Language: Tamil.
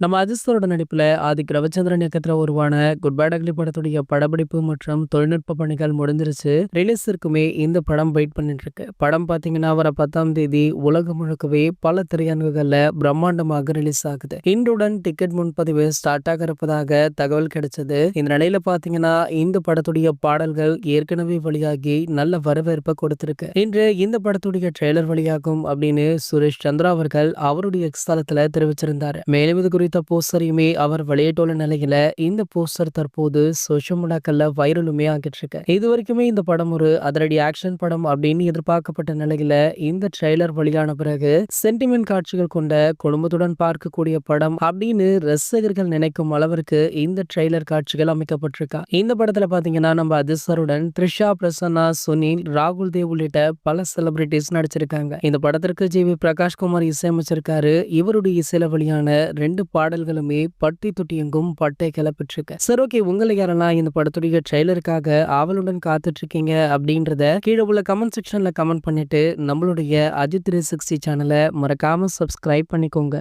நம்ம அஜித் நடிப்புல ஆதிக் ரவிச்சந்திரன் இயக்கத்துல உருவான குட் பேட் அக்லி படத்துடைய படப்பிடிப்பு மற்றும் தொழில்நுட்ப பணிகள் முடிஞ்சிருச்சு. ரிலீஸிற்குமே இந்த படம் வெயிட் பண்ணிட்டு இருக்கு. படம் பாத்தீங்கன்னா வர 10ஆம் தேதி உலகம் முழுக்கவே பல திரையரங்குகள்ல பிரம்மாண்டமாக ரிலீஸ் ஆகுது. இன்றுடன் டிக்கெட் முன்பதிவு ஸ்டார்ட் ஆக இருப்பதாக தகவல் கிடைச்சது. இந்த நிலையில பாத்தீங்கன்னா இந்த படத்துடைய பாடல்கள் ஏற்கனவே வெளியாகி நல்ல வரவேற்பை கொடுத்திருக்கு. இன்று இந்த படத்துடைய ட்ரெய்லர் வெளியாகும் அப்படின்னு சுரேஷ் சந்திரா அவர்கள் அவருடைய எக்ஸ் தளத்துல தெரிவிச்சிருந்தாரு. மேலும் இது குறித்த போஸ்டரையுமே அவர் வெளியிட்டுள்ள நிலையில இந்த போஸ்டர் தற்போது சோஷியல் மீடியாக்கள்ல வைரலுமே ஆகிட்டு இருக்கு. இது வரைக்குமே இந்த படம் ஒரு அதிரடி ஆக்ஷன் படம் அப்படின்னு எதிர்பார்க்கப்பட்ட நிலையில இந்த ட்ரெய்லர் வெளியான பிறகு சென்டிமெண்ட் காட்சிகள் கொண்ட குடும்பத்துடன் பார்க்கக்கூடிய படம் அப்படின்னு ரசிகர்கள் நினைக்கும் அளவிற்கு இந்த ட்ரெய்லர் காட்சிகள் அமைக்கப்பட்டிருக்கா. இந்த படத்துல பாத்தீங்கன்னா நம்ம அஜித் சாருடன் த்ரிஷா, பிரசன்னா, சுனில், ராகுல் தேவ் உள்ளிட்ட பல செலிபிரிட்டிஸ் நடிச்சிருக்காங்க. இந்த படத்திற்கு ஜி.வி. பிரகாஷ்குமார் இசையமைச்சிருக்காரு. இவருடைய இசையில வெளியான 2 பாடல்களுமே பட்டி தொட்டி எங்கும் பட்டை கிளப்பிட்டிருக்கு. சரி, ஓகே, உங்களை யாரெல்லாம் இந்த படத்துடைய ட்ரெய்லருக்காக ஆவலுடன் காத்துட்டு இருக்கீங்க அப்படின்றத கீழே உள்ள கமெண்ட் செக்ஷன்ல கமெண்ட் பண்ணிட்டு நம்மளுடைய அஜித் 360 சேனலை மறக்காம சப்ஸ்கிரைப் பண்ணிக்கோங்க.